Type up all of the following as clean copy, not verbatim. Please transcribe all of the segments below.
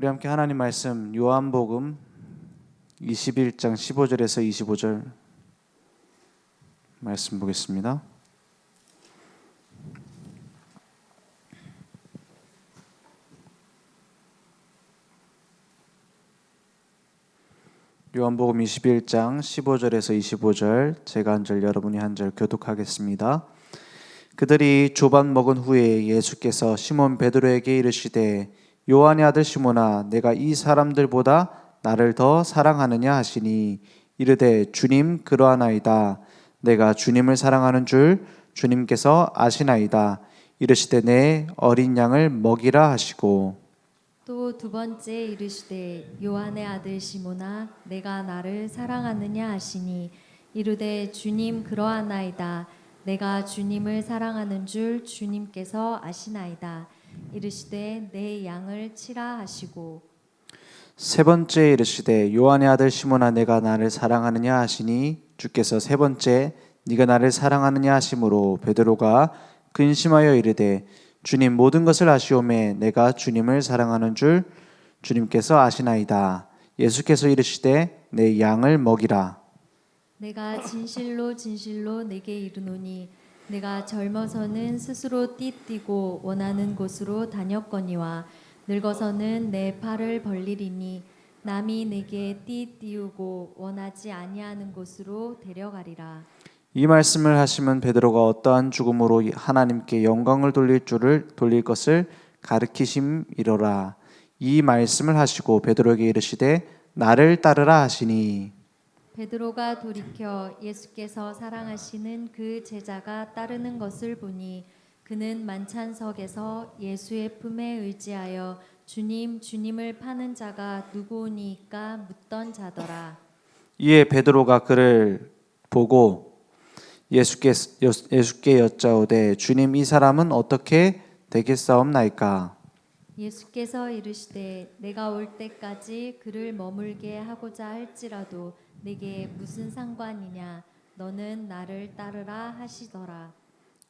우리 함께 하나님 말씀 요한복음 21장 15절에서 25절 말씀 보겠습니다. 요한복음 21장 15절에서 25절 제가 한 절 여러분이 한 절 교독하겠습니다. 그들이 조반 먹은 후에 예수께서 시몬 베드로에게 이르시되 요한의 아들 시몬아 내가 이 사람들보다 나를 더 사랑하느냐 하시니 이르되 주님 그러하나이다. 내가 주님을 사랑하는 줄 주님께서 아시나이다. 이르시되 내 어린 양을 먹이라 하시고 또 두 번째 이르시되 요한의 아들 시몬아 내가 나를 사랑하느냐 하시니 이르되 주님 그러하나이다. 내가 주님을 사랑하는 줄 주님께서 아시나이다. 이르시되 내 양을 치라 하시고 세 번째 이르시되 요한의 아들 시몬아 내가 나를 사랑하느냐 하시니 주께서 세 번째 네가 나를 사랑하느냐 하심으로 베드로가 근심하여 이르되 주님 모든 것을 아시오매 내가 주님을 사랑하는 줄 주님께서 아시나이다. 예수께서 이르시되 내 양을 먹이라. 내가 진실로 진실로 내게 이르노니 내가 젊어서는 스스로 띠띠고 원하는 곳으로 다녔거니와 늙어서는 내 팔을 벌리리니 남이 내게 띠띠우고 원하지 아니하는 곳으로 데려가리라. 이 말씀을 하시면 베드로가 어떠한 죽음으로 하나님께 영광을 돌릴 것을 가르치심이로라. 이 말씀을 하시고 베드로에게 이르시되 나를 따르라 하시니 베드로가 돌이켜 예수께서 사랑하시는 그 제자가 따르는 것을 보니 그는 만찬석에서 예수의 품에 의지하여 주님 주님을 파는 자가 누구오니까 묻던 자더라. 이에 베드로가 그를 보고 예수께 여짜오되 주님 이 사람은 어떻게 되겠사옵나이까? 예수께서 이르시되 내가 올 때까지 그를 머물게 하고자 할지라도 내게 무슨 상관이냐 너는 나를 따르라 하시더라.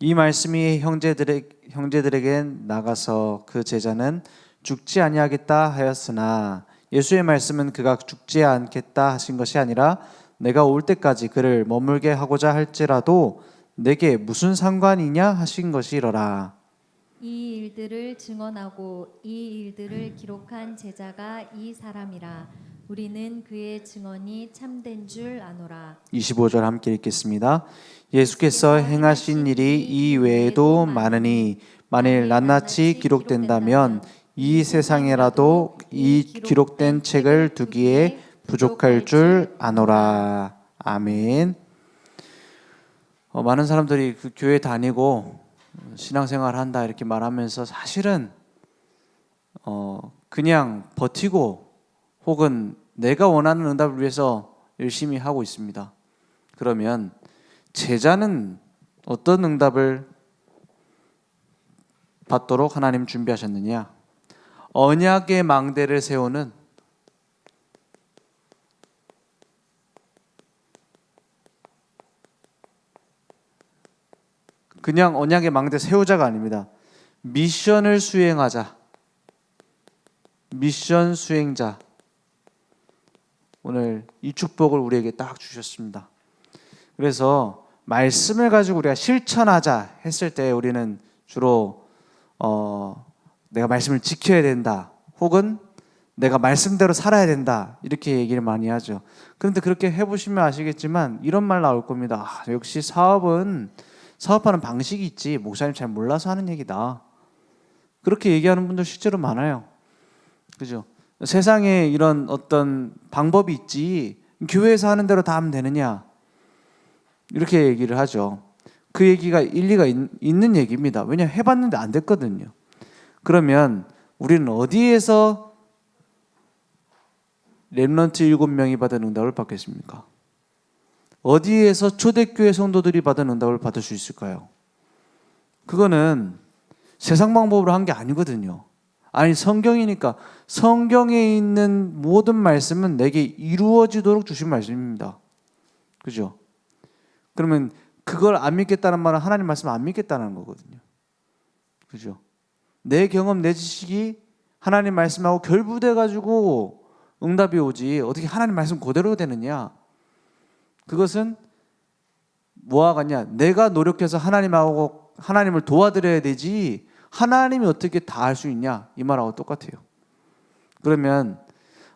이 말씀이 형제들에게 나가서 그 제자는 죽지 아니하겠다 하였으나 예수의 말씀은 그가 죽지 않겠다 하신 것이 아니라 내가 올 때까지 그를 머물게 하고자 할지라도 내게 무슨 상관이냐 하신 것이로라. 이 일들을 증언하고 이 일들을 기록한 제자가 이 사람이라. 우리는 그의 증언이 참된 줄 아노라. 25절 함께 읽겠습니다. 예수께서 행하신 일이 이 외에도 많으니 만일 낱낱이 기록된다면 이 세상에라도 이 기록된 책을 두기에 부족할 줄 아노라. 아멘. 많은 사람들이 그 교회 다니고 신앙생활 한다 이렇게 말하면서 사실은 그냥 버티고 혹은 내가 원하는 응답을 위해서 열심히 하고 있습니다. 그러면 제자는 어떤 응답을 받도록 하나님 준비하셨느냐? 언약의 망대를 세우는 그냥 언약의 망대 세우자가 아닙니다. 미션을 수행하자. 미션 수행자. 오늘 이 축복을 우리에게 딱 주셨습니다. 그래서 말씀을 가지고 우리가 실천하자 했을 때 우리는 주로 내가 말씀을 지켜야 된다. 혹은 내가 말씀대로 살아야 된다. 이렇게 얘기를 많이 하죠. 그런데 그렇게 해보시면 아시겠지만 이런 말 나올 겁니다. 역시 사업하는 방식이 있지 목사님 잘 몰라서 하는 얘기다. 그렇게 얘기하는 분들 실제로 많아요. 그죠? 세상에 이런 어떤 방법이 있지 교회에서 하는 대로 다 하면 되느냐 이렇게 얘기를 하죠. 그 얘기가 일리가 있는 얘기입니다. 왜냐하면 해봤는데 안 됐거든요. 그러면 우리는 어디에서 렘넌트 7명이 받은 응답을 받겠습니까? 어디에서 초대교회 성도들이 받은 응답을 받을 수 있을까요? 그거는 세상 방법으로 한 게 아니거든요. 아니 성경이니까 성경에 있는 모든 말씀은 내게 이루어지도록 주신 말씀입니다. 그죠? 그러면 그걸 안 믿겠다는 말은 하나님 말씀을 안 믿겠다는 거거든요. 그죠? 내 경험, 내 지식이 하나님 말씀하고 결부돼 가지고 응답이 오지 어떻게 하나님 말씀 그대로 되느냐? 그것은 뭐와 같냐? 내가 노력해서 하나님을 도와드려야 되지 하나님이 어떻게 다 할 수 있냐? 이 말하고 똑같아요. 그러면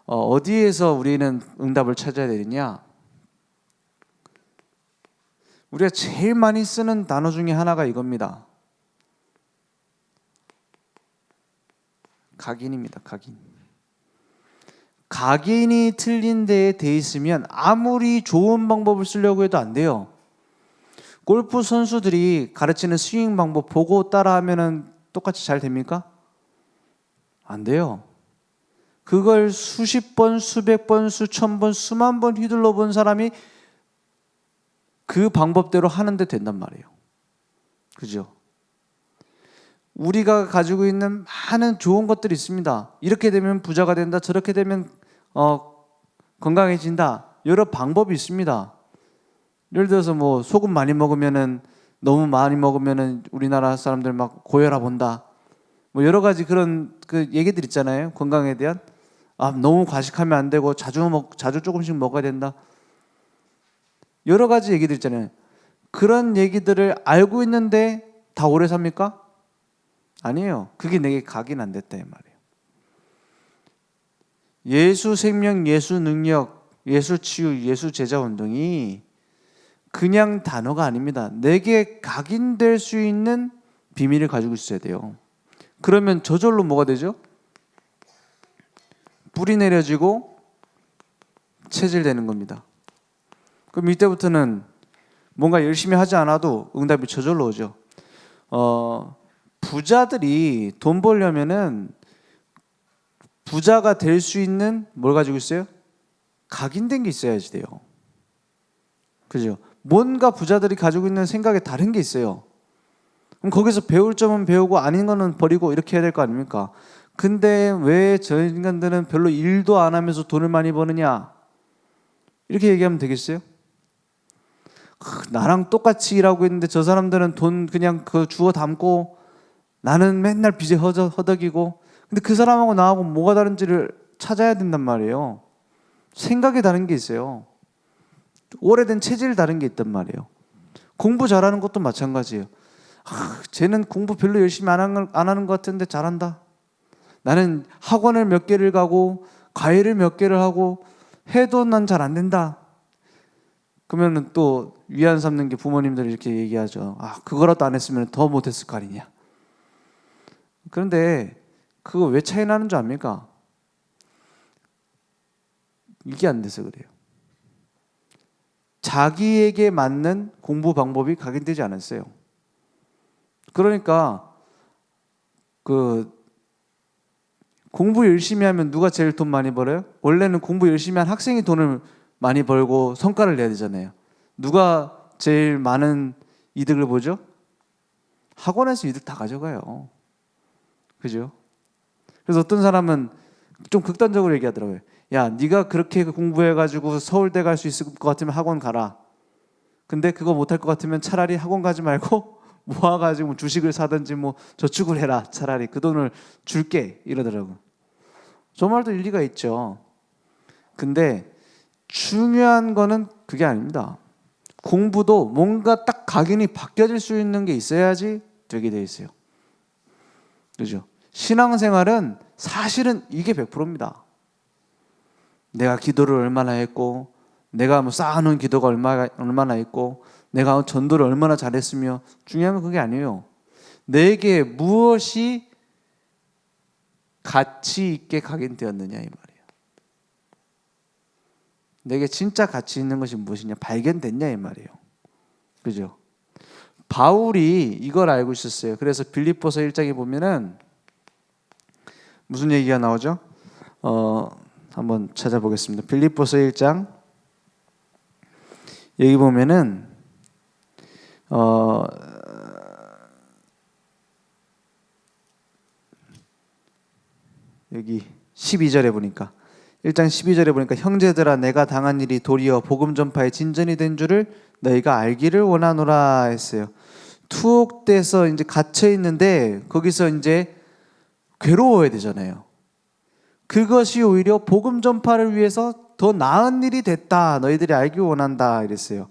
어디에서 우리는 응답을 찾아야 되느냐? 우리가 제일 많이 쓰는 단어 중에 하나가 이겁니다. 각인입니다. 각인. 각인이 틀린 데에 돼 있으면 아무리 좋은 방법을 쓰려고 해도 안 돼요. 골프 선수들이 가르치는 스윙 방법 보고 따라하면 똑같이 잘 됩니까? 안 돼요. 그걸 수십 번, 수백 번, 수천 번, 수만 번 휘둘러 본 사람이 그 방법대로 하는데 된단 말이에요. 그죠? 우리가 가지고 있는 많은 좋은 것들이 있습니다. 이렇게 되면 부자가 된다. 저렇게 되면 건강해진다. 여러 방법이 있습니다. 예를 들어서 뭐 소금 많이 먹으면은 너무 많이 먹으면은 우리나라 사람들 막 고혈압 온다. 뭐 여러 가지 그런 그 얘기들 있잖아요. 건강에 대한 너무 과식하면 안 되고 자주 조금씩 먹어야 된다. 여러 가지 얘기들 있잖아요. 그런 얘기들을 알고 있는데 다 오래 삽니까? 아니에요. 그게 내게 각인 안 됐다 이 말이에요. 예수 생명, 예수 능력, 예수 치유, 예수 제자 운동이 그냥 단어가 아닙니다. 내게 각인될 수 있는 비밀을 가지고 있어야 돼요. 그러면 저절로 뭐가 되죠? 뿌리 내려지고 체질되는 겁니다. 그럼 이때부터는 뭔가 열심히 하지 않아도 응답이 저절로 오죠. 부자들이 돈 벌려면은 부자가 될 수 있는 뭘 가지고 있어요? 각인된 게 있어야지 돼요. 그죠? 뭔가 부자들이 가지고 있는 생각에 다른 게 있어요. 그럼 거기서 배울 점은 배우고 아닌 거는 버리고 이렇게 해야 될 거 아닙니까? 근데 왜 저 인간들은 별로 일도 안 하면서 돈을 많이 버느냐? 이렇게 얘기하면 되겠어요? 나랑 똑같이 일하고 있는데 저 사람들은 돈 그냥 주워 담고 나는 맨날 빚에 허덕이고 근데 그 사람하고 나하고 뭐가 다른지를 찾아야 된단 말이에요. 생각이 다른 게 있어요. 오래된 체질이 다른 게 있단 말이에요. 공부 잘하는 것도 마찬가지예요. 쟤는 공부 별로 열심히 안 하는 것 같은데 잘한다. 나는 학원을 몇 개를 가고 과외를 몇 개를 하고 해도 난 잘 안 된다. 그러면 또 위안 삼는 게 부모님들이 이렇게 얘기하죠. 그거라도 안 했으면 더 못했을 거 아니냐. 그런데 그거 왜 차이 나는 줄 압니까? 이게 안 돼서 그래요. 자기에게 맞는 공부 방법이 각인되지 않았어요. 그러니까 공부 열심히 하면 누가 제일 돈 많이 벌어요? 원래는 공부 열심히 한 학생이 돈을 많이 벌고 성과를 내야 되잖아요. 누가 제일 많은 이득을 보죠? 학원에서 이득 다 가져가요. 그죠? 그래서 어떤 사람은 좀 극단적으로 얘기하더라고요. 야, 네가 그렇게 공부해가지고 서울대 갈 수 있을 것 같으면 학원 가라. 근데 그거 못할 것 같으면 차라리 학원 가지 말고 모아가지고 주식을 사든지 뭐 저축을 해라. 차라리 그 돈을 줄게. 이러더라고요. 저 말도 일리가 있죠. 근데 중요한 거는 그게 아닙니다. 공부도 뭔가 딱 각인이 바뀌어질 수 있는 게 있어야지 되게 돼 있어요. 그죠? 신앙생활은 사실은 이게 100%입니다. 내가 기도를 얼마나 했고, 내가 뭐 쌓아놓은 기도가 얼마나 있고, 내가 전도를 얼마나 잘했으며, 중요한 건 그게 아니에요. 내게 무엇이 가치 있게 각인되었느냐 이 말이에요. 내게 진짜 가치 있는 것이 무엇이냐 발견됐냐 이 말이에요. 그죠? 바울이 이걸 알고 있었어요. 그래서 빌립보서 1장에 보면은 무슨 얘기가 나오죠? 한번 찾아보겠습니다. 빌립보서 1장 여기 보면은 여기 12절에 보니까 1장 12절에 보니까 형제들아 내가 당한 일이 도리어 복음 전파의 진전이 된 줄을 너희가 알기를 원하노라 했어요. 투옥돼서 이제 갇혀 있는데 거기서 이제 괴로워야 되잖아요. 그것이 오히려 복음 전파를 위해서 더 나은 일이 됐다. 너희들이 알기 원한다. 이랬어요.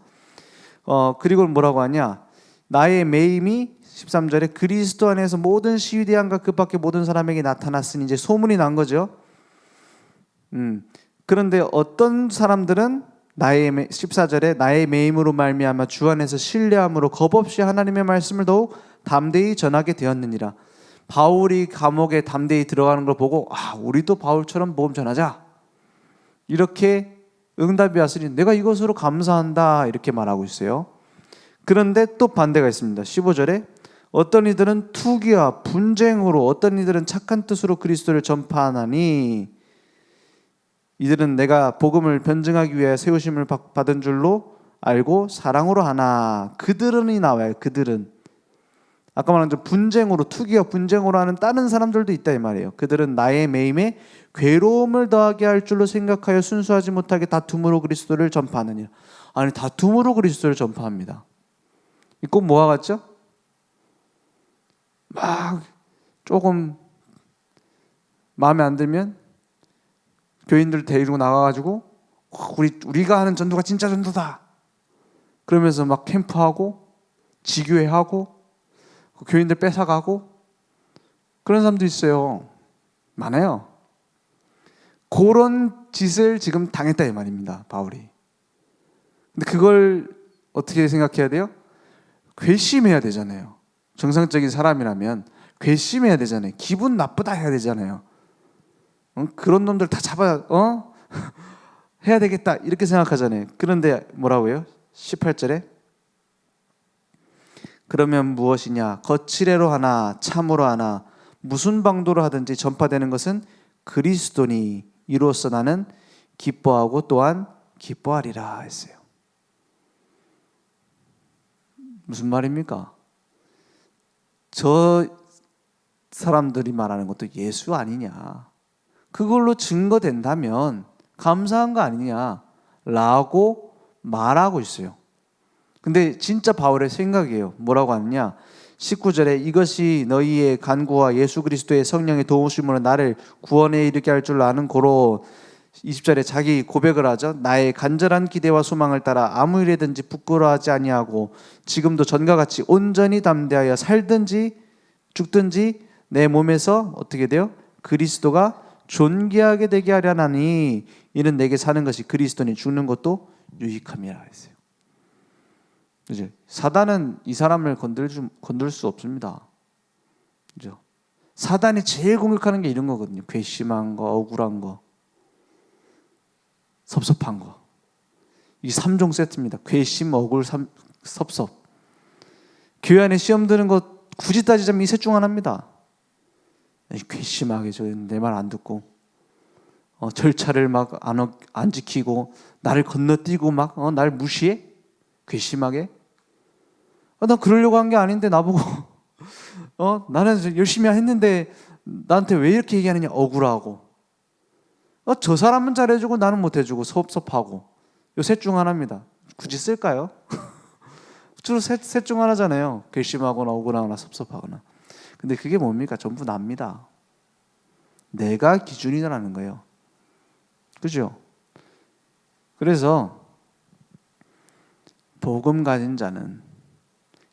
그리고 뭐라고 하냐? 나의 매임이 13절에 그리스도 안에서 모든 시위대함과 그 밖에 모든 사람에게 나타났으니 이제 소문이 난 거죠. 그런데 어떤 사람들은 14절에 나의 매임으로 말미암아 주 안에서 신뢰함으로 겁없이 하나님의 말씀을 더욱 담대히 전하게 되었느니라. 바울이 감옥에 담대히 들어가는 걸 보고 우리도 바울처럼 복음 전하자. 이렇게 응답이 왔으니 내가 이것으로 감사한다. 이렇게 말하고 있어요. 그런데 또 반대가 있습니다. 15절에 어떤 이들은 투기와 분쟁으로 어떤 이들은 착한 뜻으로 그리스도를 전파하나니 이들은 내가 복음을 변증하기 위해 세우심을 받은 줄로 알고 사랑으로 하나. 그들은이 나와요. 그들은. 아까 말한 분쟁으로, 투기와 분쟁으로 하는 다른 사람들도 있다 이 말이에요. 그들은 나의 매임에 괴로움을 더하게 할 줄로 생각하여 순수하지 못하게 다툼으로 그리스도를 전파하느니라. 아니, 다툼으로 그리스도를 전파합니다. 이 꼭 뭐와 같죠? 막 조금 마음에 안 들면 교인들 데리고 나가가지고 우리가 하는 전도가 진짜 전도다. 그러면서 막 캠프하고 지교회하고 교인들 뺏어가고 그런 사람도 있어요. 많아요. 그런 짓을 지금 당했다 이 말입니다. 바울이. 근데 그걸 어떻게 생각해야 돼요? 괘씸해야 되잖아요. 정상적인 사람이라면 괘씸해야 되잖아요. 기분 나쁘다 해야 되잖아요. 그런 놈들 다 잡아 해야 되겠다 이렇게 생각하잖아요. 그런데 뭐라고요? 18절에 그러면 무엇이냐? 거칠애로 하나 참으로 하나 무슨 방도로 하든지 전파되는 것은 그리스도니 이로써 나는 기뻐하고 또한 기뻐하리라 했어요. 무슨 말입니까? 저 사람들이 말하는 것도 예수 아니냐? 그걸로 증거된다면 감사한 거 아니냐라고 말하고 있어요. 근데 진짜 바울의 생각이에요. 뭐라고 하느냐? 19절에 이것이 너희의 간구와 예수 그리스도의 성령의 도우심으로 나를 구원에 이르게 할 줄 아는 고로 20절에 자기 고백을 하죠. 나의 간절한 기대와 소망을 따라 아무 일에든지 부끄러워하지 아니하고 지금도 전과 같이 온전히 담대하여 살든지 죽든지 내 몸에서 어떻게 돼요? 그리스도가 존귀하게 되게 하려나니 이는 내게 사는 것이 그리스도니 죽는 것도 유익함이라 했어요. 이제 사단은 이 사람을 건들 수 없습니다. 그죠? 사단이 제일 공격하는 게 이런 거거든요. 괘씸한 거, 억울한 거, 섭섭한 거. 이 3종 세트입니다. 괘씸, 억울, 섭섭. 교회 안에 시험 드는 거 굳이 따지자면 이 셋 중 하나입니다. 괘씸하게 내 말 안 듣고 절차를 막 안 지키고 나를 건너뛰고 막 날 무시해? 괘씸하게? 난 그러려고 한 게 아닌데 나보고 나는 열심히 했는데 나한테 왜 이렇게 얘기하느냐? 억울하고 저 사람은 잘해주고 나는 못해주고 섭섭하고 이 셋 중 하나입니다. 굳이 쓸까요? 주로 셋 중 하나잖아요. 괘씸하거나 억울하거나 섭섭하거나. 근데 그게 뭡니까? 전부 납니다. 내가 기준이라는 거예요. 그죠? 그래서 복음 가진 자는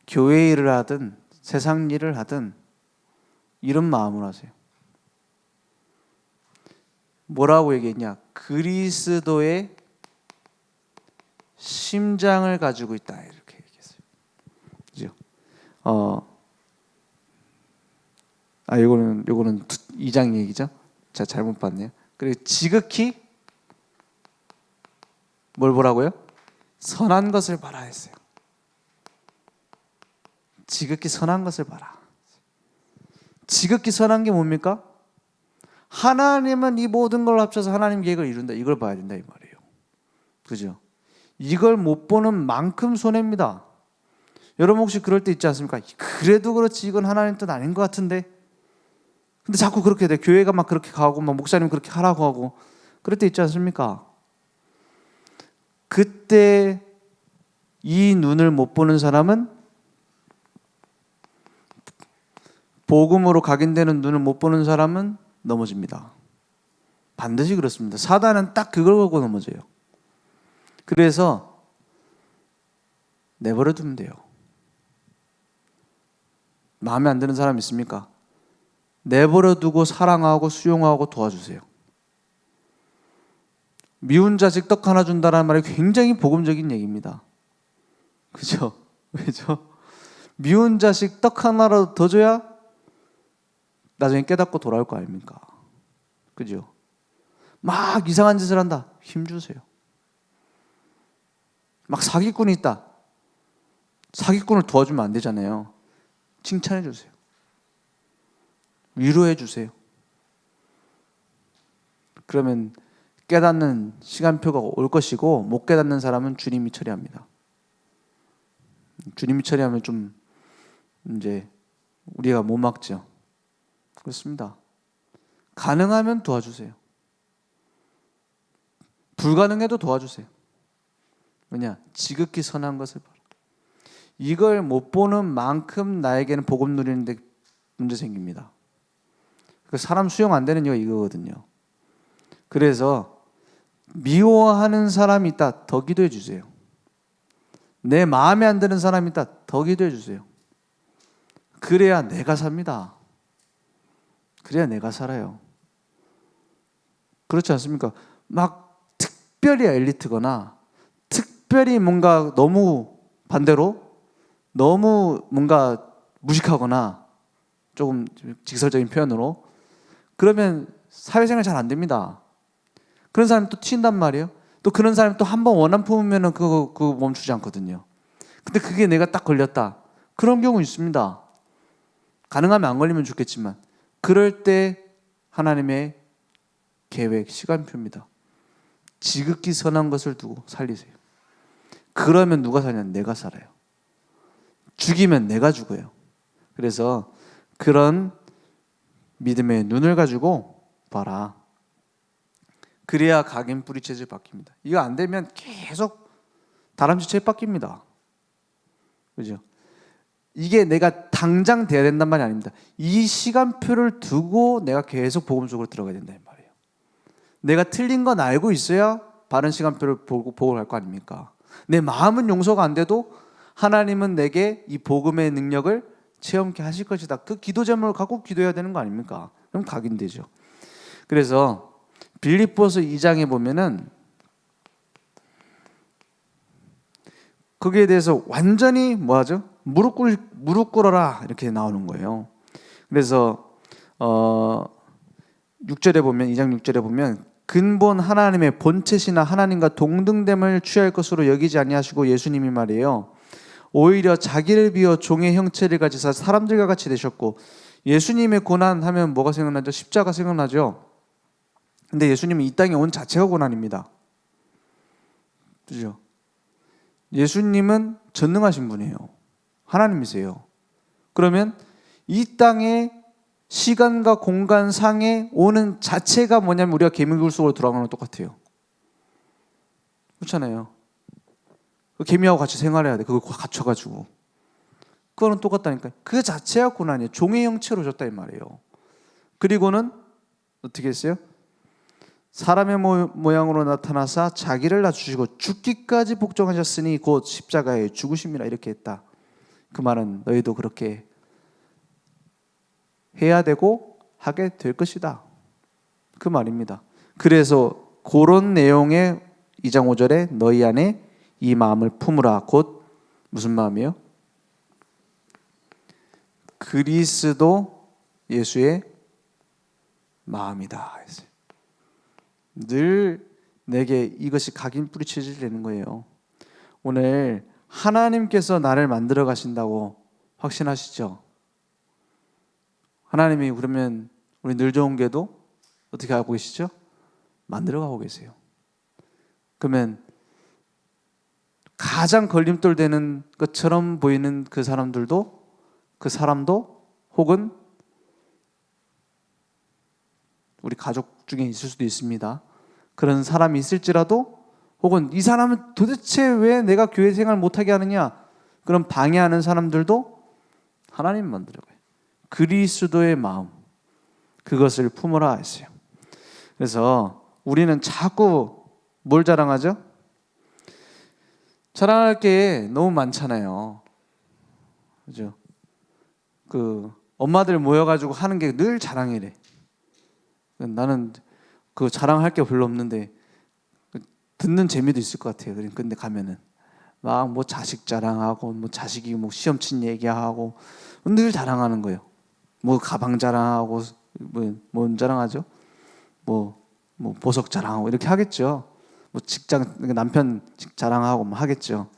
교회 일을 하든 세상 일을 하든 이런 마음으로 하세요. 뭐라고 얘기했냐? 그리스도의 심장을 가지고 있다 이렇게 얘기했어요. 그죠? 요거는 2장 얘기죠. 제가 잘못 봤네요. 그리고 지극히 뭘 보라고요? 선한 것을 봐라 했어요. 지극히 선한 것을 봐라. 지극히 선한 게 뭡니까? 하나님은 이 모든 걸 합쳐서 하나님 계획을 이룬다. 이걸 봐야 된다 이 말이에요. 그죠? 이걸 못 보는 만큼 손해입니다. 여러분 혹시 그럴 때 있지 않습니까? 그래도 그렇지 이건 하나님 뜻 아닌 것 같은데. 근데 자꾸 그렇게 돼. 교회가 막 그렇게 가고 막 목사님 그렇게 하라고 하고 그럴 때 있지 않습니까? 그때 이 눈을 못 보는 사람은 복음으로 각인되는 눈을 못 보는 사람은 넘어집니다. 반드시 그렇습니다. 사단은 딱 그걸 보고 넘어져요. 그래서 내버려 두면 돼요. 마음에 안 드는 사람 있습니까? 내버려 두고 사랑하고 수용하고 도와주세요. 미운 자식 떡 하나 준다는 말이 굉장히 복음적인 얘기입니다. 그죠? 왜죠? 미운 자식 떡 하나라도 더 줘야 나중에 깨닫고 돌아올 거 아닙니까? 그죠? 막 이상한 짓을 한다. 힘주세요. 막 사기꾼이 있다. 사기꾼을 도와주면 안 되잖아요. 칭찬해 주세요. 위로해 주세요. 그러면 깨닫는 시간표가 올 것이고 못 깨닫는 사람은 주님이 처리합니다. 주님이 처리하면 좀 이제 우리가 못 막죠. 그렇습니다. 가능하면 도와주세요. 불가능해도 도와주세요. 왜냐? 지극히 선한 것을 봐라. 이걸 못 보는 만큼 나에게는 복음 누리는데 문제 생깁니다. 사람 수용 안 되는 이유가 이거거든요. 그래서 미워하는 사람이 있다. 더 기도해 주세요. 내 마음에 안 드는 사람이 있다. 더 기도해 주세요. 그래야 내가 삽니다. 그래야 내가 살아요. 그렇지 않습니까? 막 특별히 엘리트거나 특별히 뭔가 너무 반대로 너무 뭔가 무식하거나 조금 직설적인 표현으로 그러면 사회생활 잘 안 됩니다. 그런 사람이 또 튄단 말이에요. 또 그런 사람이 또 한 번 원한 품으면 그거 멈추지 않거든요. 근데 그게 내가 딱 걸렸다. 그런 경우 있습니다. 가능하면 안 걸리면 좋겠지만 그럴 때 하나님의 계획, 시간표입니다. 지극히 선한 것을 두고 살리세요. 그러면 누가 사냐? 내가 살아요. 죽이면 내가 죽어요. 그래서 그런 믿음의 눈을 가지고 봐라. 그래야 각인 뿌리 체질 바뀝니다. 이거 안 되면 계속 다람쥐 체 바뀝니다. 그죠? 이게 내가 당장 돼야 된단 말이 아닙니다. 이 시간표를 두고 내가 계속 복음 속으로 들어가야 된다는 말이에요. 내가 틀린 건 알고 있어야 바른 시간표를 보고 갈 거 아닙니까? 내 마음은 용서가 안 돼도 하나님은 내게 이 복음의 능력을 체험케 하실 것이다. 그 기도 제목을 갖고 기도해야 되는 거 아닙니까? 그럼 각인되죠. 그래서 빌립보서 2장에 보면은 거기에 대해서 완전히 뭐하죠? 무릎 꿇어라 이렇게 나오는 거예요. 그래서 6절에 보면 2장 6절에 보면 근본 하나님의 본체시나 하나님과 동등됨을 취할 것으로 여기지 아니하시고 예수님이 말이에요. 오히려 자기를 비워 종의 형체를 가지사 사람들과 같이 되셨고 예수님의 고난하면 뭐가 생각나죠? 십자가 생각나죠? 근데 예수님은 이 땅에 온 자체가 고난입니다. 그죠? 예수님은 전능하신 분이에요. 하나님이세요. 그러면 이 땅에 시간과 공간 상에 오는 자체가 뭐냐면 우리가 개미굴 속으로 들어가는 거랑 똑같아요. 그렇잖아요. 개미하고 같이 생활해야 돼. 그걸 갖춰가지고. 그거는 똑같다니까요. 그 자체가 고난이에요. 종의 형체로 오셨다 이 말이에요. 그리고는 어떻게 했어요? 사람의 모양으로 나타나사 자기를 낮추시고 죽기까지 복종하셨으니 곧 십자가에 죽으심이라 이렇게 했다. 그 말은 너희도 그렇게 해야 되고 하게 될 것이다. 그 말입니다. 그래서 그런 내용의 2장 5절에 너희 안에 이 마음을 품으라. 곧 무슨 마음이요? 그리스도 예수의 마음이다. 늘 내게 이것이 각인 뿌리쳐질 되는 거예요. 오늘 하나님께서 나를 만들어 가신다고 확신하시죠? 하나님이 그러면 우리 늘 좋은 게도 어떻게 하고 계시죠? 만들어 가고 계세요. 그러면 가장 걸림돌 되는 것처럼 보이는 그 사람도 혹은 우리 가족 중에 있을 수도 있습니다. 그런 사람이 있을지라도 혹은 이 사람은 도대체 왜 내가 교회 생활 못하게 하느냐 그런 방해하는 사람들도 하나님 만들어가요. 그리스도의 마음 그것을 품으라 했어요. 그래서 우리는 자꾸 뭘 자랑하죠? 자랑할 게 너무 많잖아요. 그죠? 엄마들 모여가지고 하는 게 늘 자랑이래. 나는 그 자랑할 게 별로 없는데 듣는 재미도 있을 것 같아요. 근데 가면은 막 뭐 자식 자랑하고 뭐 자식이 뭐 시험 친 얘기하고 늘 자랑하는 거예요. 뭐 가방 자랑하고 뭔 자랑하죠? 뭐 보석 자랑하고 이렇게 하겠죠. 뭐 직장 남편 자랑하고 뭐 하겠죠.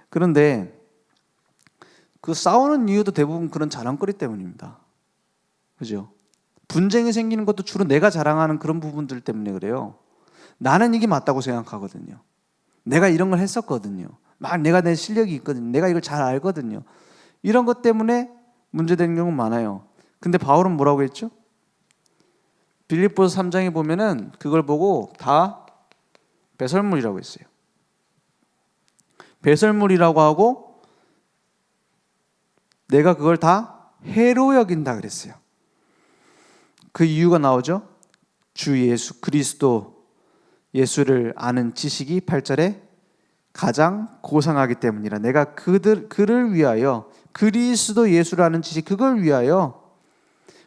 그런데 그 싸우는 이유도 대부분 그런 자랑거리 때문입니다. 그죠? 분쟁이 생기는 것도 주로 내가 자랑하는 그런 부분들 때문에 그래요. 나는 이게 맞다고 생각하거든요. 내가 이런 걸 했었거든요. 막 내가 내 실력이 있거든요. 내가 이걸 잘 알거든요. 이런 것 때문에 문제되는 경우 많아요. 근데 바울은 뭐라고 했죠? 빌립보서 3장에 보면은 그걸 보고 다 배설물이라고 했어요. 배설물이라고 하고 내가 그걸 다 해로 여긴다 그랬어요. 그 이유가 나오죠. 주 예수 그리스도 예수를 아는 지식이 8절에 가장 고상하기 때문이라. 내가 그를 위하여 그리스도 예수를 아는 지식 그걸 위하여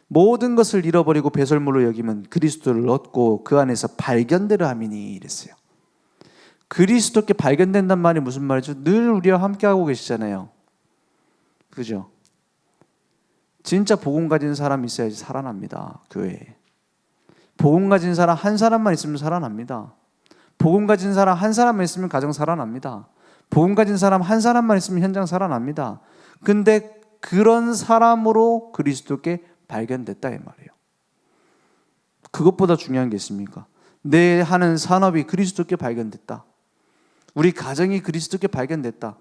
모든 것을 잃어버리고 배설물로 여기면 그리스도를 얻고 그 안에서 발견되려 함이니 이랬어요. 그리스도께 발견된단 말이 무슨 말이죠? 늘 우리와 함께하고 계시잖아요. 그죠? 진짜 복음 가진 사람이 있어야지 살아납니다. 교회에. 복음 가진 사람 한 사람만 있으면 살아납니다. 복음 가진 사람 한 사람만 있으면 가정 살아납니다. 복음 가진 사람 한 사람만 있으면 현장 살아납니다. 근데 그런 사람으로 그리스도께 발견됐다 이 말이에요. 그것보다 중요한 게 있습니까? 내 하는 산업이 그리스도께 발견됐다. 우리 가정이 그리스도께 발견됐다.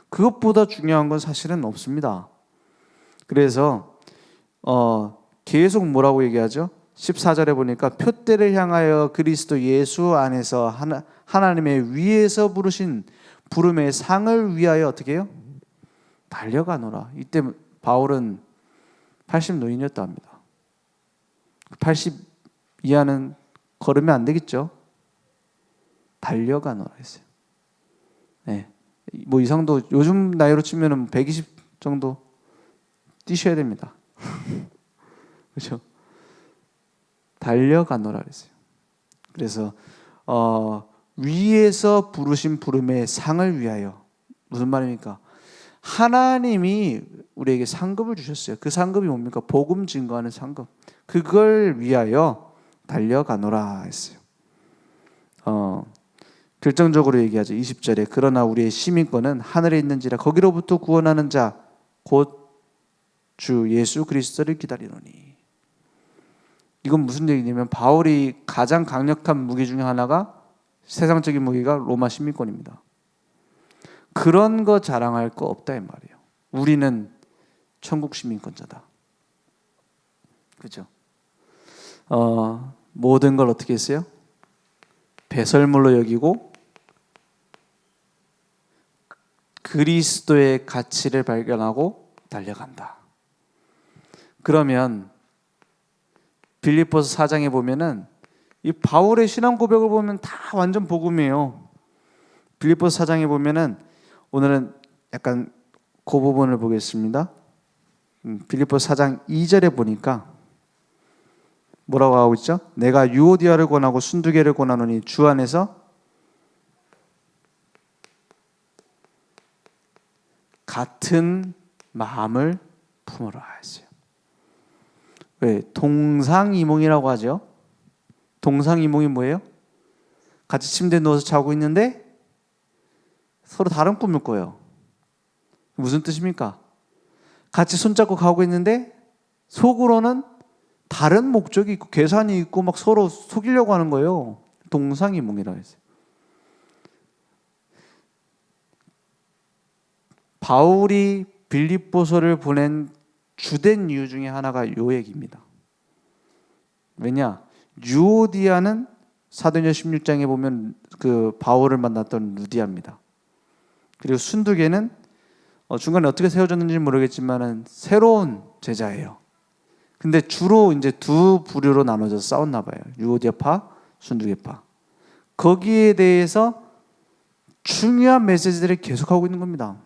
그것보다 중요한 건 사실은 없습니다. 그래서 계속 뭐라고 얘기하죠? 14절에 보니까 표대를 향하여 그리스도 예수 안에서 하나님의 위에서 부르신 부름의 상을 위하여 어떻게 해요? 달려가노라. 이때 바울은 80 노인이었다 합니다. 80 이하는 걸으면 안 되겠죠? 달려가노라 했어요. 네. 뭐 이상도 요즘 나이로 치면은 120 정도 뛰셔야 됩니다. 그렇죠? 달려가노라 그랬어요. 그래서 위에서 부르신 부름의 상을 위하여. 무슨 말입니까? 하나님이 우리에게 상급을 주셨어요. 그 상급이 뭡니까? 복음 증거하는 상급. 그걸 위하여 달려가노라 했어요. 결정적으로 얘기하죠. 20절에 그러나 우리의 시민권은 하늘에 있는지라 거기로부터 구원하는 자 곧 주 예수 그리스도를 기다리노니. 이건 무슨 얘기냐면 바울이 가장 강력한 무기 중에 하나가 세상적인 무기가 로마 시민권입니다. 그런 거 자랑할 거 없다 이 말이에요. 우리는 천국 시민권자다. 그렇죠? 모든 걸 어떻게 했어요? 배설물로 여기고 그리스도의 가치를 발견하고 달려간다. 그러면 빌립보서 4장에 보면은 이 바울의 신앙 고백을 보면 다 완전 복음이에요. 빌립보서 4장에 보면은 오늘은 약간 그 부분을 보겠습니다. 빌립보서 4장 2절에 보니까 뭐라고 하고 있죠? 내가 유오디아를 권하고 순두개를 권하노니 주 안에서 같은 마음을 품으라 했어요. 왜? 동상이몽이라고 하죠. 동상이몽이 뭐예요? 같이 침대에 누워서 자고 있는데 서로 다른 꿈을 꿔요. 무슨 뜻입니까? 같이 손잡고 가고 있는데 속으로는 다른 목적이 있고 계산이 있고 막 서로 속이려고 하는 거예요. 동상이몽이라고 했어요. 바울이 빌립보서를 보낸 주된 이유 중에 하나가 요 얘기입니다. 왜냐? 유오디아는 사도행전 16장에 보면 그 바울을 만났던 루디아입니다. 그리고 순두개는 중간에 어떻게 세워졌는지 모르겠지만은 새로운 제자예요. 근데 주로 이제 두 부류로 나눠져서 싸웠나 봐요. 유오디아파, 순두개파. 거기에 대해서 중요한 메시지들을 계속하고 있는 겁니다.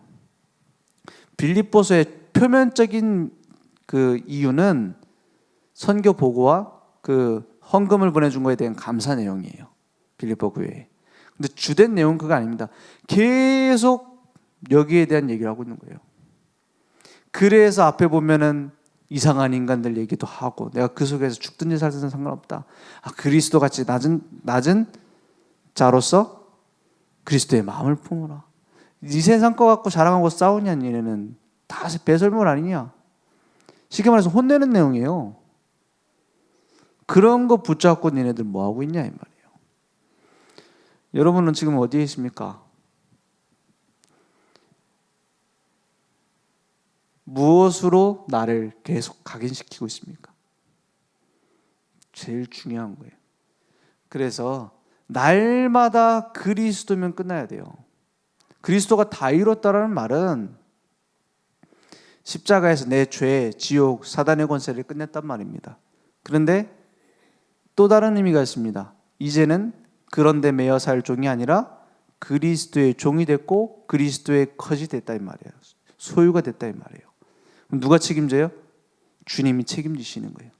빌립보서의 표면적인 그 이유는 선교 보고와 그 헌금을 보내준 거에 대한 감사 내용이에요. 빌립보 교회에. 근데 주된 내용은 그거 아닙니다. 계속 여기에 대한 얘기를 하고 있는 거예요. 그래서 앞에 보면은 이상한 인간들 얘기도 하고, 내가 그 속에서 죽든지 살든지 상관없다. 그리스도 같이 낮은 자로서 그리스도의 마음을 품어라. 이 세상 거 갖고 자랑하고 싸우냐, 니네는 다 배설물 아니냐. 쉽게 말해서 혼내는 내용이에요. 그런 거 붙잡고 니네들 뭐 하고 있냐 이 말이에요. 여러분은 지금 어디에 있습니까? 무엇으로 나를 계속 각인시키고 있습니까? 제일 중요한 거예요. 그래서 날마다 그리스도면 끝나야 돼요. 그리스도가 다 이뤘다라는 말은 십자가에서 내 죄, 지옥, 사단의 권세를 끝냈단 말입니다. 그런데 또 다른 의미가 있습니다. 이제는 그런 데 매여 살 종이 아니라 그리스도의 종이 됐고 그리스도의 컷이 됐다 이 말이에요. 소유가 됐다 이 말이에요. 그럼 누가 책임져요? 주님이 책임지시는 거예요.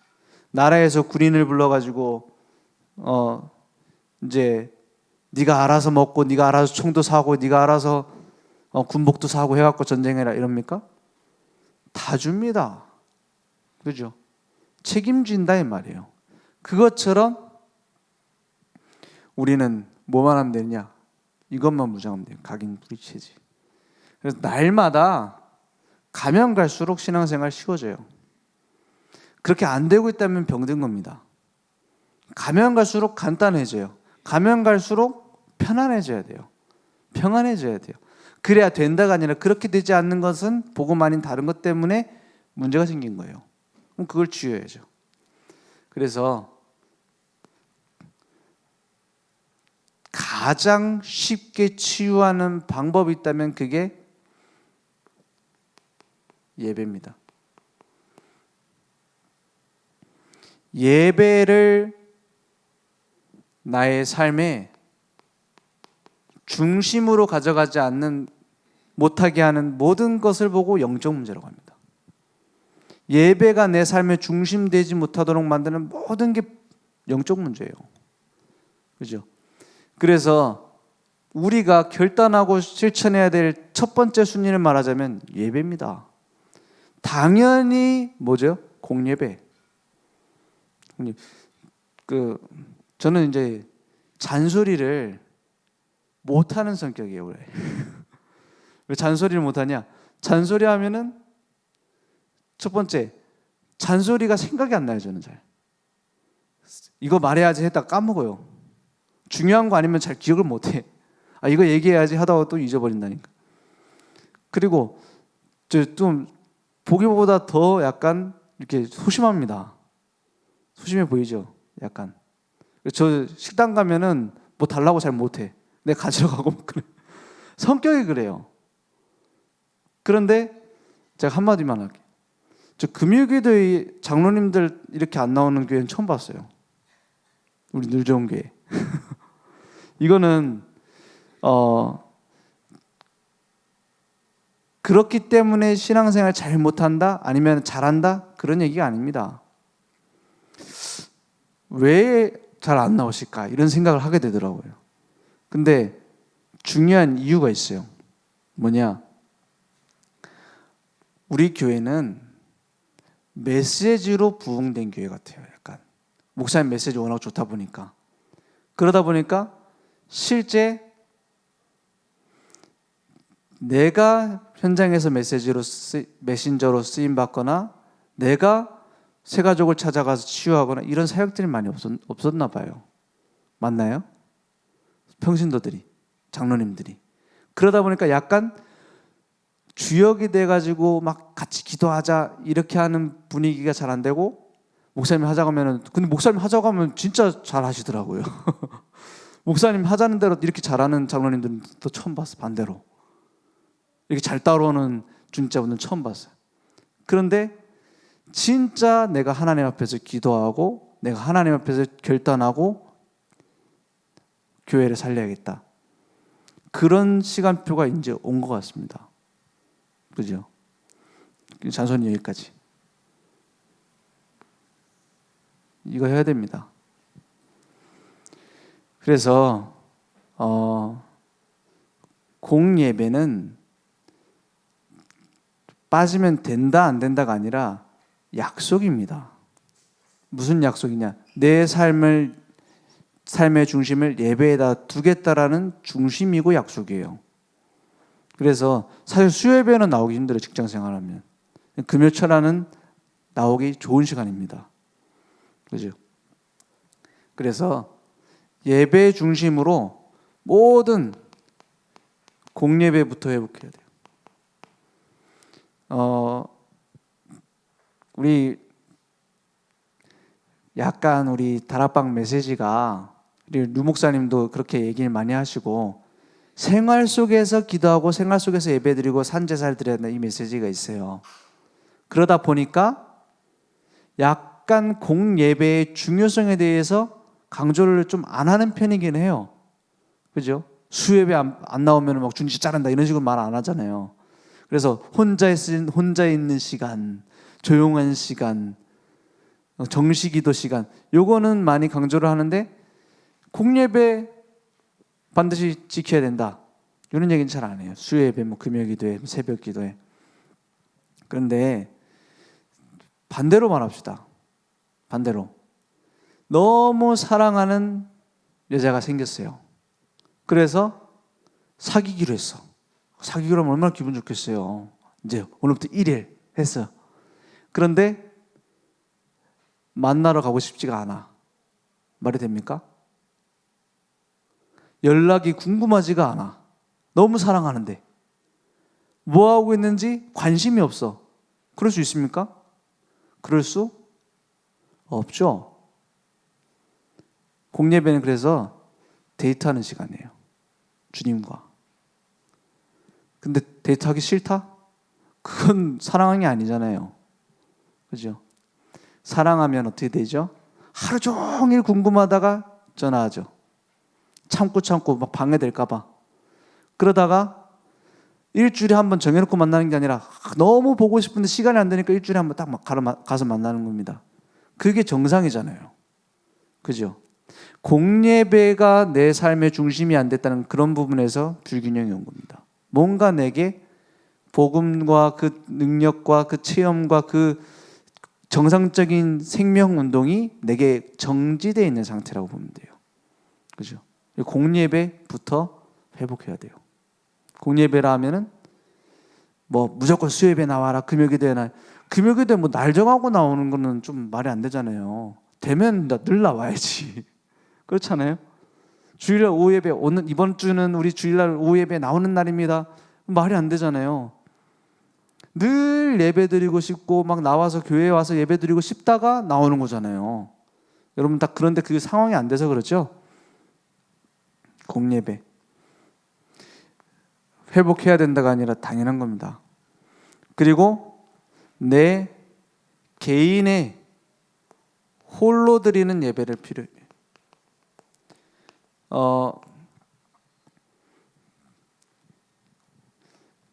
나라에서 군인을 불러가지고 이제 네가 알아서 먹고 네가 알아서 총도 사고 네가 알아서 군복도 사고 해갖고 전쟁해라 이럽니까? 다 줍니다. 그죠? 책임진다 이 말이에요. 그것처럼 우리는 뭐만 하면 되느냐? 이것만 무장하면 돼요. 각인 부리체지. 그래서 날마다 가면 갈수록 신앙생활 쉬워져요. 그렇게 안 되고 있다면 병든 겁니다. 가면 갈수록 간단해져요. 가면 갈수록 편안해져야 돼요. 평안해져야 돼요. 그래야 된다가 아니라 그렇게 되지 않는 것은 복음 아닌 다른 것 때문에 문제가 생긴 거예요. 그럼 그걸 치유해야죠. 그래서 가장 쉽게 치유하는 방법이 있다면 그게 예배입니다. 예배를 나의 삶의 중심으로 가져가지 않는 못하게 하는 모든 것을 보고 영적 문제라고 합니다. 예배가 내 삶의 중심 되지 못하도록 만드는 모든 게 영적 문제예요. 그죠? 그래서 우리가 결단하고 실천해야 될 첫 번째 순위를 말하자면 예배입니다. 당연히 뭐죠? 공예배. 저는 이제 잔소리를 못하는 성격이에요. 원래. 왜 잔소리를 못하냐? 잔소리 하면은 첫 번째 잔소리가 생각이 안 나요. 저는 잘 이거 말해야지 했다 까먹어요. 중요한 거 아니면 잘 기억을 못해. 이거 얘기해야지 하다가 또 잊어버린다니까. 그리고 좀 보기보다 더 약간 이렇게 소심합니다. 소심해 보이죠? 약간. 저 식당 가면은 뭐 달라고 잘 못해. 내가 가지러 가고 그래. 성격이 그래요. 그런데 제가 한마디만 할게요. 저 금요기도의 장로님들 이렇게 안 나오는 교회는 처음 봤어요. 우리 늘 좋은 교회. 이거는 그렇기 때문에 신앙생활 잘 못한다? 아니면 잘한다? 그런 얘기가 아닙니다. 왜 잘 안 나오실까? 이런 생각을 하게 되더라고요. 근데 중요한 이유가 있어요. 뭐냐? 우리 교회는 메시지로 부흥된 교회 같아요. 약간 목사님 메시지 워낙 좋다 보니까. 그러다 보니까 실제 내가 현장에서 메신저로 쓰임 받거나 내가 새 가족을 찾아가서 치유하거나 이런 사역들이 많이 없었나 봐요. 맞나요? 평신도들이, 장로님들이. 그러다 보니까 약간 주역이 돼가지고 막 같이 기도하자 이렇게 하는 분위기가 잘 안 되고, 목사님 하자고 하면은, 근데 목사님 하자고 하면 진짜 잘 하시더라고요. 목사님 하자는 대로 이렇게 잘하는 장로님들은 또 처음 봤어. 반대로 이렇게 잘 따라오는 중직자분들은 처음 봤어요. 그런데 진짜 내가 하나님 앞에서 기도하고 내가 하나님 앞에서 결단하고 교회를 살려야겠다. 그런 시간표가 이제 온 것 같습니다. 그죠? 잔손이 여기까지. 이거 해야 됩니다. 그래서 공예배는 빠지면 된다 안 된다가 아니라 약속입니다. 무슨 약속이냐? 내 삶의 중심을 예배에다 두겠다라는 중심이고 약속이에요. 그래서 사실 수요예배는 나오기 힘들어요. 직장 생활하면. 금요철화는 나오기 좋은 시간입니다. 그죠? 그래서 예배 중심으로 모든 공예배부터 회복해야 돼요. 우리 약간 우리 다락방 메시지가 우리 류 목사님도 그렇게 얘기를 많이 하시고 생활 속에서 기도하고 생활 속에서 예배드리고 산제사를 드려야 된다 이 메시지가 있어요. 그러다 보니까 약간 공예배의 중요성에 대해서 강조를 좀 안 하는 편이긴 해요. 그죠? 수예배 안 나오면 막 중지 자른다 이런 식으로 말 안 하잖아요. 그래서 혼자 있는 시간, 조용한 시간, 정시기도 시간 요거는 많이 강조를 하는데 공예배 반드시 지켜야 된다 이런 얘기는 잘 안 해요. 수요예배, 금요기도회, 새벽기도회. 그런데 반대로 말합시다. 반대로 너무 사랑하는 여자가 생겼어요. 그래서 사귀기로 했어. 사귀기로 하면 얼마나 기분 좋겠어요. 이제 오늘부터 1일 했어. 그런데 만나러 가고 싶지가 않아. 말이 됩니까? 연락이 궁금하지가 않아. 너무 사랑하는데 뭐 하고 있는지 관심이 없어. 그럴 수 있습니까? 그럴 수 없죠. 공예배는 그래서 데이트하는 시간이에요. 주님과. 근데 데이트하기 싫다? 그건 사랑한 게 아니잖아요. 그죠? 사랑하면 어떻게 되죠? 하루 종일 궁금하다가 전화하죠. 참고 막 방해될까 봐. 그러다가 일주일에 한 번 정해놓고 만나는 게 아니라 너무 보고 싶은데 시간이 안 되니까 일주일에 한 번 딱 가서 만나는 겁니다. 그게 정상이잖아요. 그죠? 공예배가 내 삶의 중심이 안 됐다는 그런 부분에서 불균형이 온 겁니다. 뭔가 내게 복음과 그 능력과 그 체험과 그 정상적인 생명 운동이 내게 정지되어 있는 상태라고 보면 돼요. 그죠? 공예배부터 회복해야 돼요. 공예배라 하면은 뭐 무조건 수요예배 나와라, 금요기도에 나. 금요기도에 뭐 날 정하고 나오는 거는 좀 말이 안 되잖아요. 되면 늘 나와야지. 그렇잖아요. 주일날 오후 예배, 오늘 이번 주는 우리 주일날 오후 예배 나오는 날입니다. 말이 안 되잖아요. 늘 예배드리고 싶고 막 나와서 교회에 와서 예배드리고 싶다가 나오는 거잖아요. 여러분 다 그런데 그 상황이 안 돼서 그렇죠? 공예배 회복해야 된다가 아니라 당연한 겁니다. 그리고 내 개인의 홀로 드리는 예배를 필요해요.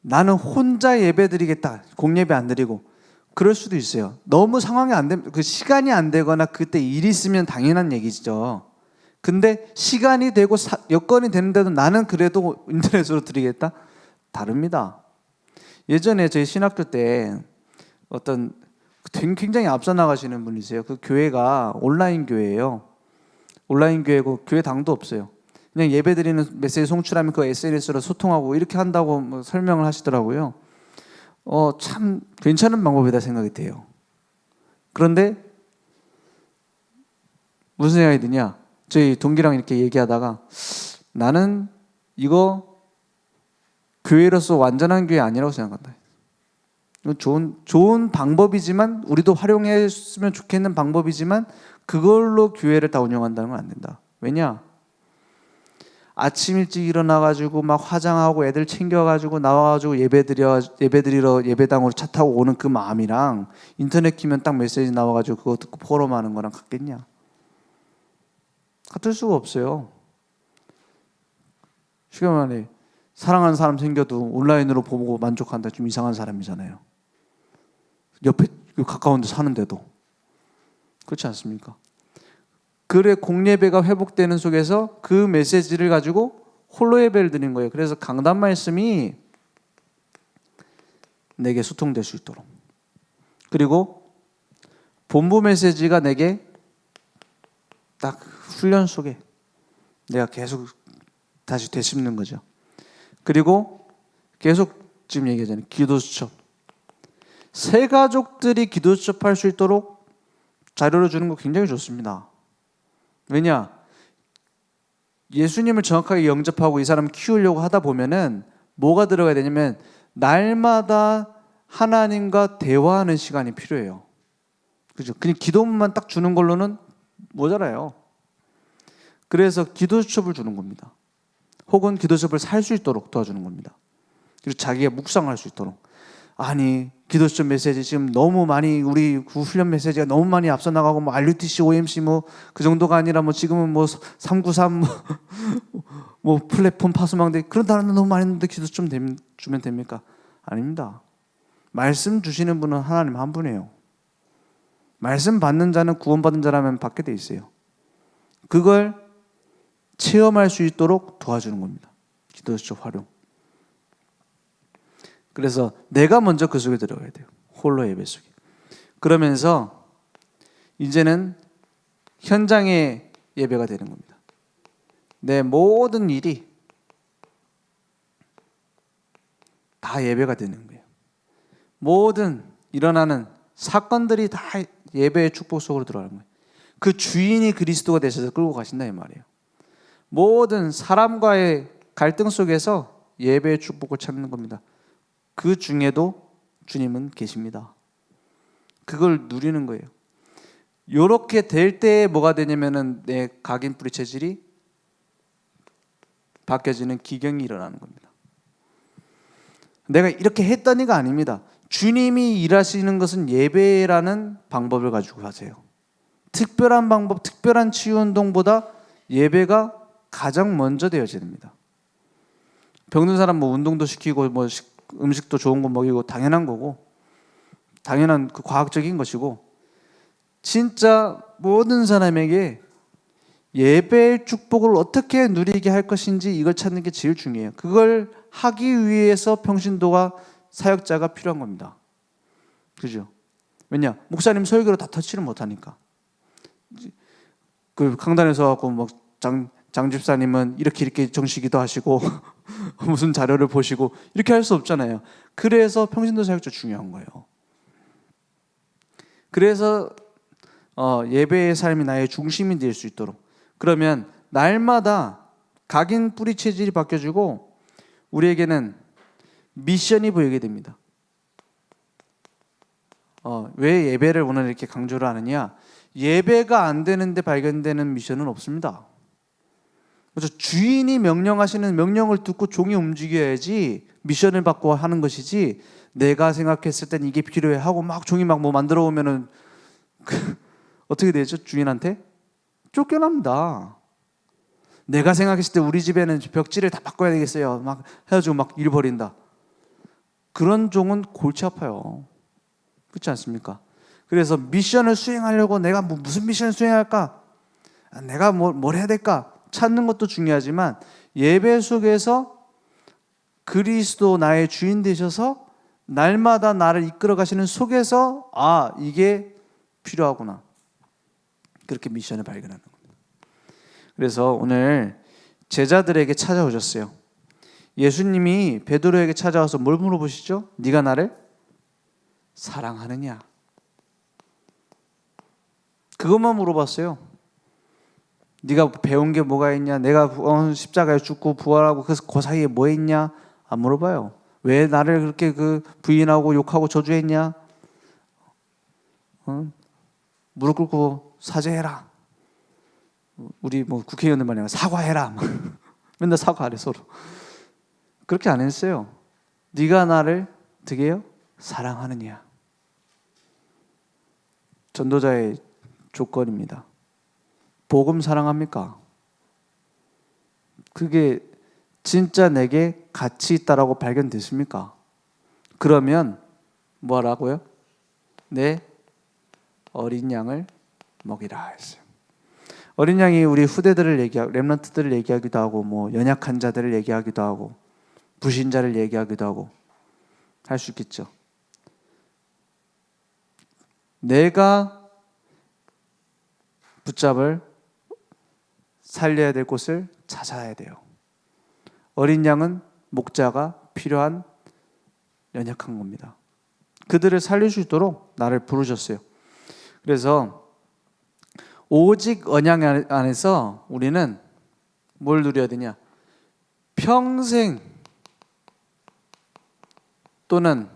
나는 혼자 예배 드리겠다. 공예배 안 드리고. 그럴 수도 있어요. 너무 상황이 안 되면, 그 시간이 안 되거나 그때 일이 있으면 당연한 얘기죠. 근데 시간이 되고 여건이 되는데도 나는 그래도 인터넷으로 드리겠다? 다릅니다. 예전에 저희 신학교 때 어떤 굉장히 앞서 나가시는 분이세요. 그 교회가 온라인 교회예요. 온라인 교회고 교회 당도 없어요. 그냥 예배드리는 메시지 송출하면 그 SNS로 소통하고 이렇게 한다고 뭐 설명을 하시더라고요. 참 괜찮은 방법이다 생각이 돼요. 그런데 무슨 생각이 드냐? 저희 동기랑 이렇게 얘기하다가 나는 이거 교회로서 완전한 교회 아니라고 생각한다. 좋은 방법이지만 우리도 활용했으면 좋겠는 방법이지만 그걸로 교회를 다 운영한다는 건 안 된다. 왜냐? 아침 일찍 일어나가지고 막 화장하고 애들 챙겨가지고 나와가지고 예배드리러 예배당으로 차 타고 오는 그 마음이랑 인터넷 키면 딱 메시지 나와가지고 그거 듣고 포럼하는 거랑 같겠냐? 같을 수가 없어요. 쉽게 말해 사랑하는 사람 생겨도 온라인으로 보고 만족한다 좀 이상한 사람이잖아요. 옆에 가까운 데 사는데도 그렇지 않습니까? 글의 공예배가 회복되는 속에서 그 메시지를 가지고 홀로 예배를 드린 거예요. 그래서 강단 말씀이 내게 소통될 수 있도록, 그리고 본부 메시지가 내게 딱 훈련 속에 내가 계속 다시 되씹는 거죠. 그리고 계속 지금 얘기하잖아요. 기도 수첩. 새 가족들이 기도 수첩할 수 있도록 자료를 주는 거 굉장히 좋습니다. 왜냐? 예수님을 정확하게 영접하고 이 사람을 키우려고 하다 보면은 뭐가 들어가야 되냐면 날마다 하나님과 대화하는 시간이 필요해요. 그죠? 그냥 기도문만 딱 주는 걸로는 모자라요. 그래서 기도 수첩을 주는 겁니다. 혹은 기도 수첩을 살 수 있도록 도와주는 겁니다. 그리고 자기가 묵상할 수 있도록. 아니 기도 수첩 메시지 지금 너무 많이 우리 훈련 메시지가 너무 많이 앞서 나가고 뭐 RUTC, OMC 뭐 그 정도가 아니라 뭐 지금은 뭐 393 뭐 플랫폼 파수망대 그런 단어는 너무 많이 있는데 기도 좀 주면 됩니까? 아닙니다. 말씀 주시는 분은 하나님 한 분이에요. 말씀 받는 자는 구원받은 자라면 받게 돼 있어요. 그걸 체험할 수 있도록 도와주는 겁니다. 기도 수첩 활용. 그래서 내가 먼저 그 속에 들어가야 돼요. 홀로 예배 속에. 그러면서 이제는 현장의 예배가 되는 겁니다. 내 모든 일이 다 예배가 되는 거예요. 모든 일어나는 사건들이 다 예배의 축복 속으로 들어가는 거예요. 그 주인이 그리스도가 되셔서 끌고 가신다 이 말이에요. 모든 사람과의 갈등 속에서 예배의 축복을 찾는 겁니다. 그 중에도 주님은 계십니다. 그걸 누리는 거예요. 이렇게 될 때에 뭐가 되냐면은 내 각인 뿌리 체질이 바뀌어지는 기경이 일어나는 겁니다. 내가 이렇게 했더니가 아닙니다. 주님이 일하시는 것은 예배라는 방법을 가지고 하세요. 특별한 방법, 특별한 치유 운동보다 예배가 가장 먼저 되어져야 됩니다. 병든 사람 뭐 운동도 시키고 뭐 음식도 좋은 거 먹이고 당연한 거고 당연한 그 과학적인 것이고 진짜 모든 사람에게 예배의 축복을 어떻게 누리게 할 것인지 이걸 찾는 게 제일 중요해요. 그걸 하기 위해서 평신도가 사역자가 필요한 겁니다. 그죠? 왜냐? 목사님 설교로 다 터치를 못하니까. 그 강단에서 갖고 뭐 장 집사님은 이렇게 정식기도 하시고 무슨 자료를 보시고 이렇게 할 수 없잖아요. 그래서 평신도 사역자 중요한 거예요. 그래서 예배의 삶이 나의 중심이 될 수 있도록 그러면 날마다 각인 뿌리 체질이 바뀌어지고 우리에게는 미션이 보이게 됩니다. 왜 예배를 오늘 이렇게 강조를 하느냐? 예배가 안 되는데 발견되는 미션은 없습니다. 그래서 주인이 명령하시는 명령을 듣고 종이 움직여야지 미션을 받고 하는 것이지 내가 생각했을 땐 이게 필요해 하고 막 종이 막 뭐 만들어 오면은 어떻게 되죠? 주인한테 쫓겨납니다. 내가 생각했을 때 우리 집에는 벽지를 다 바꿔야 되겠어요. 막 해가지고 막 일 벌인다. 그런 종은 골치 아파요. 그렇지 않습니까? 그래서 미션을 수행하려고 내가 무슨 미션을 수행할까? 내가 뭘 해야 될까? 찾는 것도 중요하지만 예배 속에서 그리스도 나의 주인 되셔서 날마다 나를 이끌어 가시는 속에서 이게 필요하구나. 그렇게 미션을 발견하는 겁니다. 그래서 오늘 제자들에게 찾아오셨어요. 예수님이 베드로에게 찾아와서 뭘 물어보시죠? 네가 나를 사랑하느냐? 그것만 물어봤어요. 네가 배운 게 뭐가 있냐? 내가 십자가에 죽고 부활하고 그 사이에 뭐 있냐? 안 물어봐요. 왜 나를 그렇게 부인하고 욕하고 저주했냐? 무릎 꿇고 사죄해라. 우리 뭐 국회의원들 말이야 사과해라. 맨날 사과하래 서로. 그렇게 안 했어요. 네가 나를 어떻게 해요? 사랑하느냐. 전도자의 조건입니다. 복음 사랑합니까? 그게 진짜 내게 가치 있다라고 발견됐습니까? 그러면 뭐라고요? 내 어린 양을 먹이라 했어요. 어린 양이 우리 후대들을 얘기하고 렘넌트들을 얘기하기도 하고 뭐 연약한 자들을 얘기하기도 하고 부신자를 얘기하기도 하고 할 수 있겠죠. 내가 붙잡을 살려야 될 곳을 찾아야 돼요. 어린 양은 목자가 필요한 연약한 겁니다. 그들을 살릴 수 있도록 나를 부르셨어요. 그래서 오직 언약 안에서 우리는 뭘 누려야 되냐? 평생 또는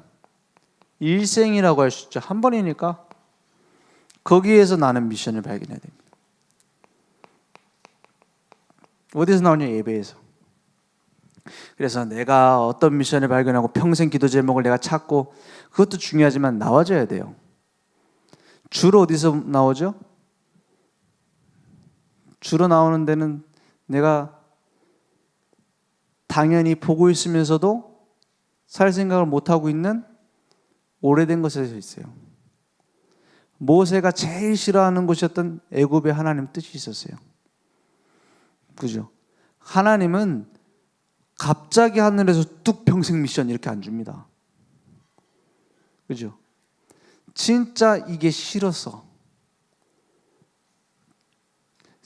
일생이라고 할 수 있죠. 한 번이니까 거기에서 나는 미션을 발견해야 됩니다. 어디서 나오냐? 예배에서. 그래서 내가 어떤 미션을 발견하고 평생 기도 제목을 내가 찾고 그것도 중요하지만 나와줘야 돼요. 주로 어디서 나오죠? 주로 나오는 데는 내가 당연히 보고 있으면서도 살 생각을 못하고 있는 오래된 것에서 있어요. 모세가 제일 싫어하는 곳이었던 애굽에 하나님 뜻이 있었어요. 그죠? 하나님은 갑자기 하늘에서 뚝 평생 미션 이렇게 안 줍니다. 그죠? 진짜 이게 싫었어.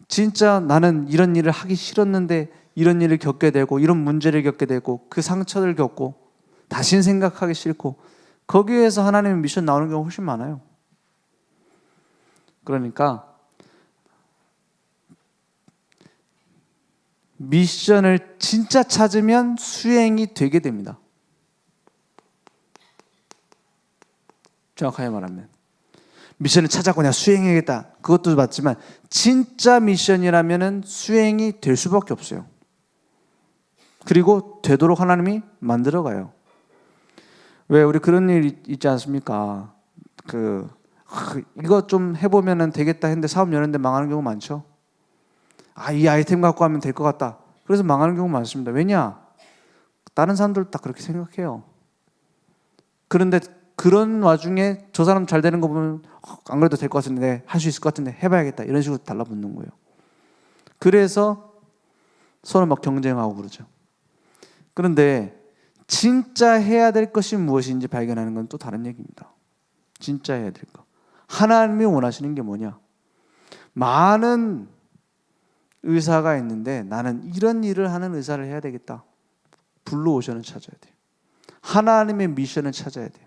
진짜 나는 이런 일을 하기 싫었는데 이런 일을 겪게 되고 이런 문제를 겪게 되고 그 상처를 겪고 다신 생각하기 싫고 거기에서 하나님의 미션 나오는 경우가 훨씬 많아요. 그러니까 미션을 진짜 찾으면 수행이 되게 됩니다. 정확하게 말하면 미션을 찾았고 내가 수행해야겠다 그것도 맞지만 진짜 미션이라면 수행이 될 수밖에 없어요. 그리고 되도록 하나님이 만들어가요. 왜 우리 그런 일 있지 않습니까? 이거 좀 해보면 되겠다 했는데 사업 여는데 망하는 경우 많죠. 이 아이템 갖고 하면 될 것 같다. 그래서 망하는 경우 많습니다. 왜냐? 다른 사람들 다 그렇게 생각해요. 그런데 그런 와중에 저 사람 잘 되는 거 보면 안 그래도 될 것 같은데 할 수 있을 것 같은데 해봐야겠다 이런 식으로 달라붙는 거예요. 그래서 서로 막 경쟁하고 그러죠. 그런데 진짜 해야 될 것이 무엇인지 발견하는 건 또 다른 얘기입니다. 진짜 해야 될 것. 하나님이 원하시는 게 뭐냐? 많은 의사가 있는데 나는 이런 일을 하는 의사를 해야 되겠다. 블루 오션을 찾아야 돼요. 하나님의 미션을 찾아야 돼요.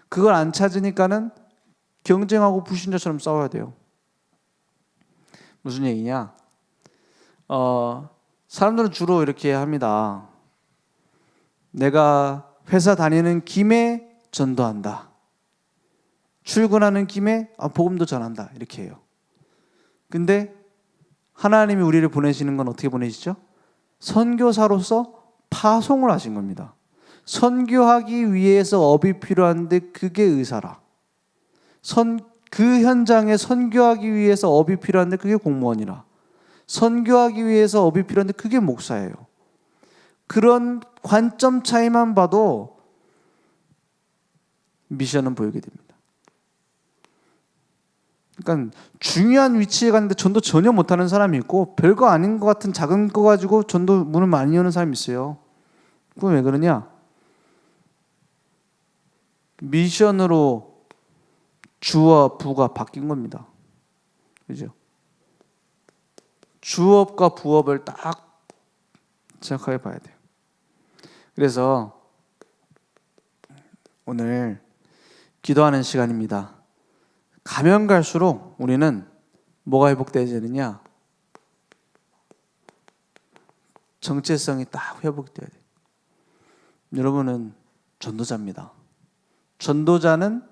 그걸 안 찾으니까는 경쟁하고 불신자처럼 싸워야 돼요. 무슨 얘기냐? 사람들은 주로 이렇게 합니다. 내가 회사 다니는 김에 전도한다. 출근하는 김에 복음도 전한다. 이렇게 해요. 근데 하나님이 우리를 보내시는 건 어떻게 보내시죠? 선교사로서 파송을 하신 겁니다. 선교하기 위해서 업이 필요한데 그게 의사라. 그 현장에 선교하기 위해서 업이 필요한데 그게 공무원이라. 선교하기 위해서 업이 필요한데 그게 목사예요. 그런 관점 차이만 봐도 미션은 보이게 됩니다. 그러니까 중요한 위치에 갔는데 전도 전혀 못하는 사람이 있고 별거 아닌 것 같은 작은 거 가지고 전도 문을 많이 여는 사람이 있어요. 그건 왜 그러냐? 미션으로 주와 부가 바뀐 겁니다. 그죠? 주업과 부업을 딱 생각해 봐야 돼요. 그래서 오늘 기도하는 시간입니다. 가면 갈수록 우리는 뭐가 회복되느냐? 정체성이 딱 회복돼야 돼요. 여러분은 전도자입니다. 전도자는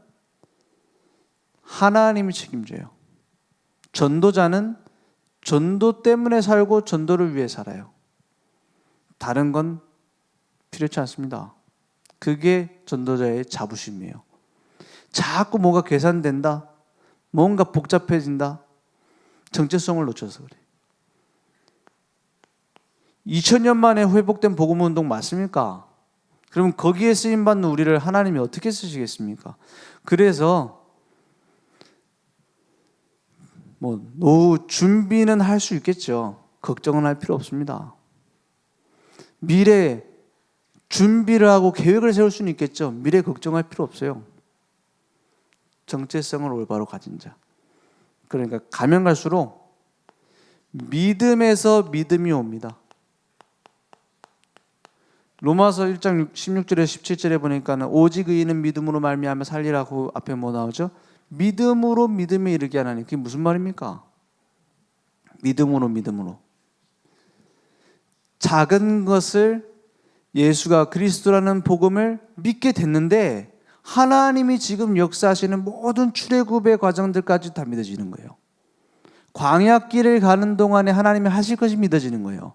하나님이 책임져요. 전도자는 전도 때문에 살고 전도를 위해 살아요. 다른 건 필요치 않습니다. 그게 전도자의 자부심이에요. 자꾸 뭐가 계산된다, 뭔가 복잡해진다, 정체성을 놓쳐서 그래. 2000년 만에 회복된 복음운동 맞습니까? 그럼 거기에 쓰임받는 우리를 하나님이 어떻게 쓰시겠습니까? 그래서 노후 준비는 할 수 있겠죠. 걱정은 할 필요 없습니다. 미래 준비를 하고 계획을 세울 수는 있겠죠. 미래 걱정할 필요 없어요. 정체성을 올바로 가진 자. 그러니까 가면 갈수록 믿음에서 믿음이 옵니다. 로마서 1장 16절에 17절에 보니까는 오직 의인은 믿음으로 말미암아 살리라고 앞에 뭐 나오죠? 믿음으로 믿음에 이르게 하나니. 그게 무슨 말입니까? 믿음으로. 작은 것을 예수가 그리스도라는 복음을 믿게 됐는데 하나님이 지금 역사하시는 모든 출애굽의 과정들까지 다 믿어지는 거예요. 광야길을 가는 동안에 하나님이 하실 것이 믿어지는 거예요.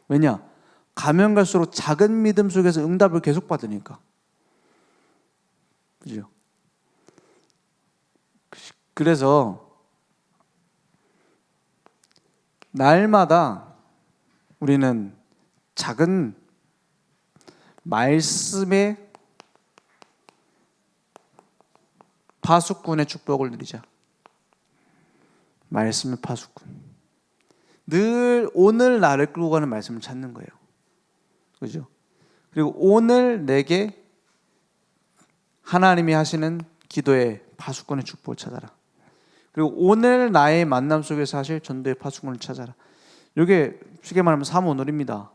왜냐? 가면 갈수록 작은 믿음 속에서 응답을 계속 받으니까. 그죠? 그래서 날마다 우리는 작은 말씀의 파수꾼의 축복을 누리자. 말씀의 파수꾼. 늘 오늘 나를 끌고 가는 말씀을 찾는 거예요. 그죠? 그리고 오늘 내게 하나님이 하시는 기도의 파수꾼의 축복을 찾아라. 그리고 오늘 나의 만남 속에서 하실 전도의 파수꾼을 찾아라. 이게 쉽게 말하면 삼오늘입니다.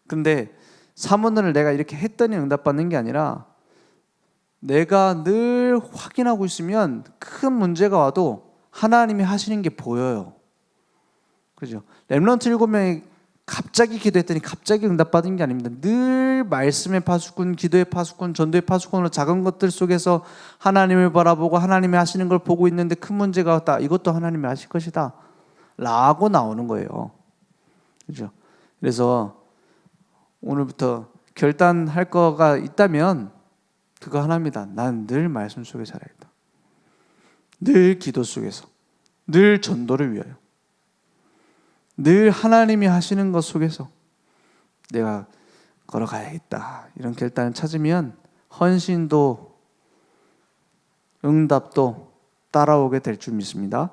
근데 삼오늘을 내가 이렇게 했더니 응답받는 게 아니라 내가 늘 확인하고 있으면 큰 문제가 와도 하나님이 하시는 게 보여요. 그죠? 렘넌트 7명이 갑자기 기도했더니 갑자기 응답받은 게 아닙니다. 늘 말씀의 파수꾼, 기도의 파수꾼, 전도의 파수꾼으로 작은 것들 속에서 하나님을 바라보고 하나님이 하시는 걸 보고 있는데 큰 문제가 왔다. 이것도 하나님이 하실 것이다 라고 나오는 거예요. 그죠? 그래서 오늘부터 결단할 거가 있다면 그거 하나입니다. 난 늘 말씀 속에 살아야겠다. 늘 기도 속에서, 늘 전도를 위하여, 늘 하나님이 하시는 것 속에서 내가 걸어가야겠다. 이런 결단을 찾으면 헌신도 응답도 따라오게 될 줄 믿습니다.